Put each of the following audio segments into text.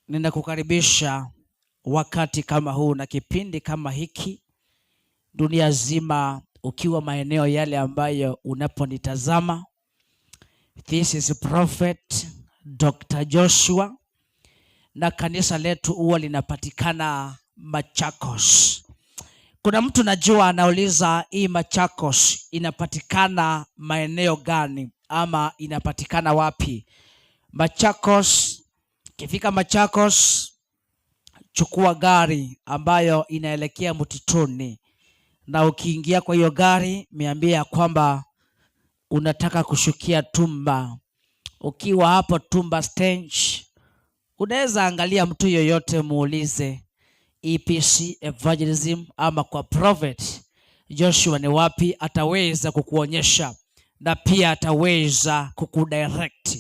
Ninakukaribisha wakati kama huu na kipindi kama hiki, dunia zima, ukiwa maeneo yale ambayo unaponitazama. This is Prophet Dr. Joshua, na kanisa letu huwa linapatikana Machakos. Kuna mtu najua anauliza, hii Machakos inapatikana maeneo gani ama inapatikana wapi? Machakos, kifika Machakos, chukua gari ambayo inaelekea mtituni, na ukiingia kwa hiyo gari miambia kwamba unataka kushukia Tumba. Ukiwa hapo Tumba stage, unaweza angalia mtu yoyote muulize EPC Evangelism ama kwa Prophet Joshua ni wapi, ataweza kukuonyesha na pia ataweza kukudirect.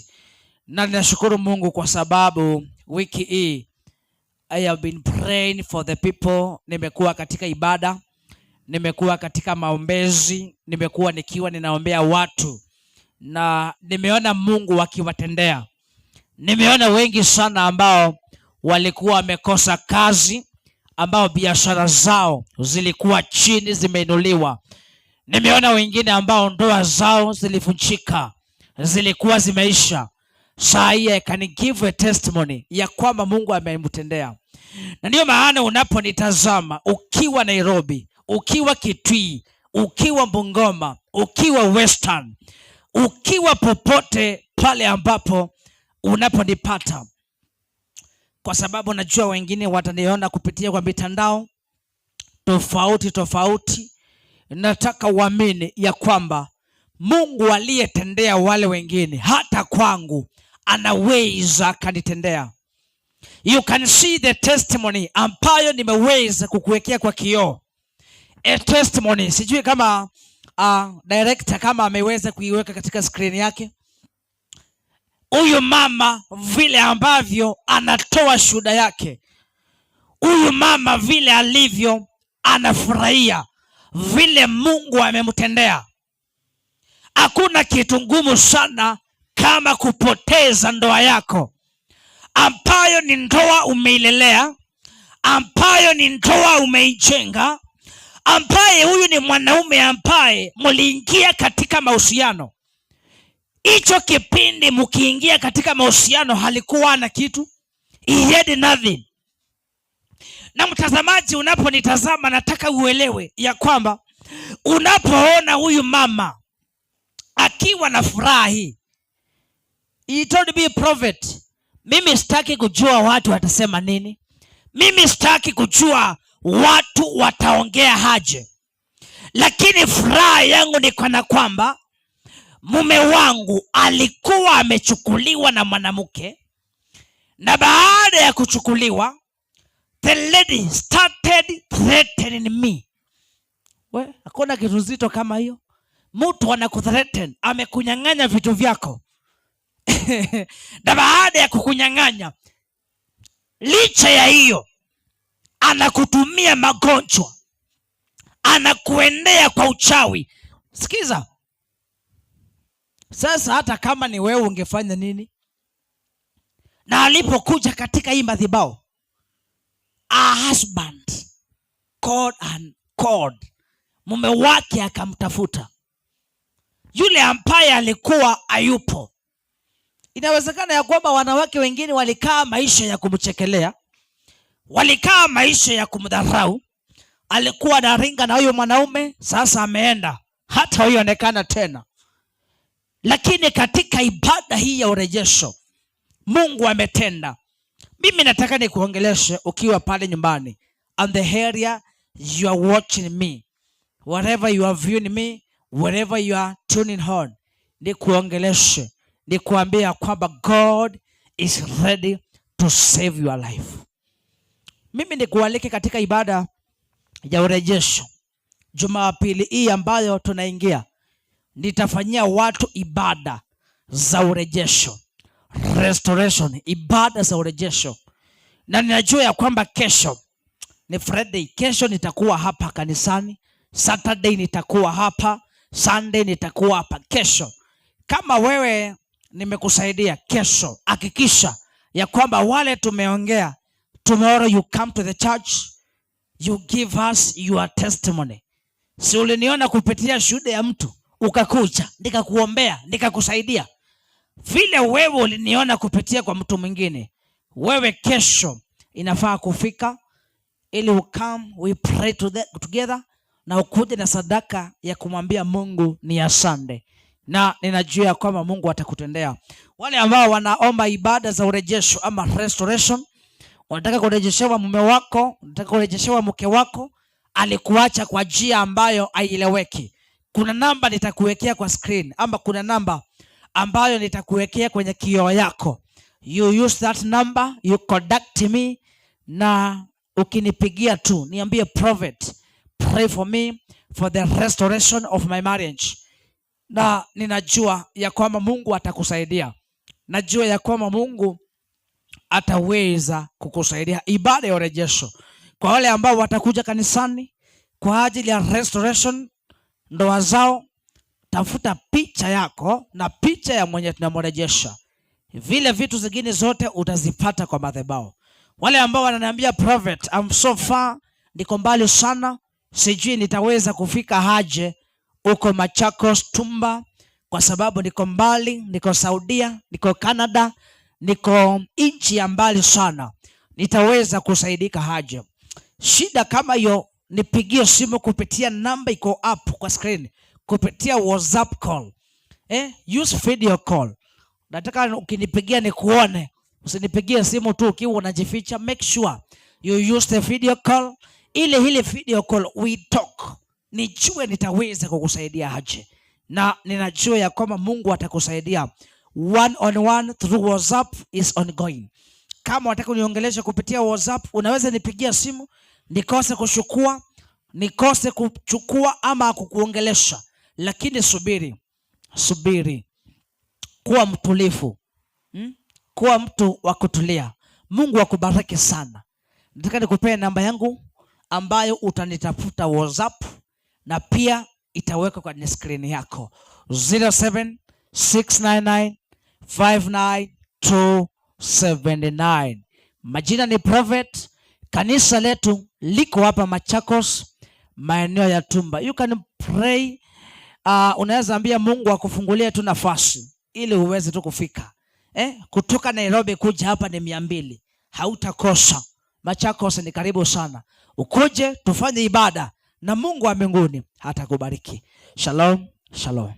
Na ninashukuru Mungu kwa sababu wiki hii I have been praying for the people. Nimekuwa katika ibada, nimekuwa katika maombezi, nimekuwa nikiwa ninaombea watu, na nimeona Mungu akiwatendea. Nimeona wengi sana ambao walikuwa wamekosa kazi, ambao biashara zao zilikuwa chini, zimeinuliwa. Nimeona wengine ambao ndoa zao zilivunjika, zilikuwa zimeisha. Saa hii I can give a testimony ya kwamba Mungu amemtendea. Na ndio maana unaponitazama ukiwa Nairobi, ukiwa Kitui, ukiwa Bungoma, ukiwa Western, ukiwa popote pale ambapo unaponipata, kwa sababu najua wengine wataniona kupitia kwa mitandao tofauti. Nataka uamini ya kwamba Mungu aliyetendea wale wengine hata kwangu anaweza kanitendea. You can see the testimony ambayo nimeweza kukuwekea kwa kioo. A testimony, sijui kama director kama ameweza kuiweka katika screen yake. Huyu mama vile ambavyo anatoa shuhuda yake, huyu mama vile alivyo anafurahia vile Mungu amemtendea. Hakuna kitu ngumu sana kama kupoteza ndoa yako, ambayo ni ndoa umeilelea, ambayo ni ndoa umeijenga, ambaye huyu ni mwanaume ambaye mliingia katika mahusiano. Hicho kipindi mkiingia katika mahusiano halikuwa na kitu, he had nothing. Na mtazamaji, unaponitazama nataka uelewe ya kwamba unapoona huyu mama akiwa na furaha hii, he told me, Prophet, mimi sitaki kujua watu watasema nini, mimi sitaki kujua watu wataongea aje, lakini furaha yangu ni kana kwamba mume wangu alikuwa amechukuliwa na mwanamke, na baada ya kuchukuliwa the lady started threatening me. Hakuna kitu nzito kama hiyo. Mtu anakuthreaten, amekunyang'anya vitu vyako na baada ya kukunyang'anya, licha ya hiyo anakutumia magonjwa, anakuendea kwa uchawi. Sikiza sasa, hata kama ni wewe ungefanya nini? Na alipokuja katika hii madhabahu, a husband called, mume wake akamtafuta, yule ambaye alikuwa hayupo. Inawezekana ya kwamba wanawake wengine walikaa maisha ya kumchekelea, walikaa maisha ya kumdharau. Alikuwa anaringa na huyo mwanaume, sasa ameenda, hata huyo onekana tena. Lakini katika ibada hii ya urejesho Mungu ametenda. Mimi nataka nikuongeleshe ukiwa pale nyumbani, and the area you are watching me, wherever you are viewing me, wherever you are tuning on, nikuongeleshe, nikuambia kwamba God is ready to save your life. Mimi nikualike katika ibada ya urejesho Jumapili hii ambayo tunaingia. Nitafanyia watu ibada za urejesho, restoration, ibada za urejesho. Na ninajua ya kwamba kesho ni Friday, kesho nitakuwa hapa kanisani, Saturday nitakuwa hapa, Sunday nitakuwa hapa. Kesho kama wewe nimekusaidia, kesho hakikisha ya kwamba wale tumeongea, tomorrow you come to the church, you give us your testimony. Si uliniona kupitia shuhuda ya mtu ukakuja nikakuombea nikakusaidia? Vile wewe uliniona kupitia kwa mtu mwingine, wewe kesho inafaa kufika ili ukam we pray together na ukuje na sadaka ya kumwambia Mungu ni asante, na ninajua kwamba Mungu atakutendea. Wale ambao wanaomba ibada za urejesho ama restoration, unataka kurejeshewa mume wako, unataka kurejeshewa mke wako alikuacha kwa njia ambayo haieleweki, kuna namba nitakuwekea kwa screen, ama kuna namba ambayo nitakuwekea kwenye kioo yako. You use that number, you contact me, na ukinipigia tu niambie prophet, pray for me for the restoration of my marriage, na ninajua ya kwamba Mungu atakusaidia. Najua ya kwamba Mungu ataweza kukusaidia. Ibada ya urejesho kwa wale ambao watakuja kanisani kwa ajili ya restoration ndoa zao, tafuta picha yako na picha ya mwenye tunamrejesha. Vile vitu zingine zote utazipata kwa madhabahu. Wale ambao wananiambia prophet, I'm so far, niko mbali sana, sijui nitaweza kufika aje uko Machakos Tumba, kwa sababu niko mbali, niko Saudia, niko Canada, niko nchi ya mbali sana, nitaweza kusaidika aje? Shida kama hiyo, nipigie simu kupitia namba iko up kwa screen, kupitia WhatsApp call. Use video call. Nataka ukinipigia nikuone, usinipigie simu tu ukiwa unajificha. Make sure you use the video call. Ile video call we talk, nijue nitaweza kukusaidia aje, na ninajua ya kwamba Mungu atakusaidia. One on one through WhatsApp is ongoing. Kama unataka uniongelesha kupitia WhatsApp, unaweza nipigia simu nikose kuchukua ama kukuongelesha, lakini subiri, kuwa mtulivu, kuwa mtu wa kutulia. Mungu akubariki sana. Nataka nikupee namba yangu ambayo utanitafuta WhatsApp, na pia itaweka kwenye screen yako, 0769959279. Majina ni Prophet. Kanisa letu liko hapa Machakos, maeneo ya Tumba. You can pray. Unaweza ambia Mungu akufungulie tu nafasi ili uweze tu kufika. Kutoka Nairobi kuja hapa ni 200. Hautakosa. Machakos ni karibu sana. Ukuje tufanye ibada na Mungu wa mbinguni atakubariki. Shalom, shalom.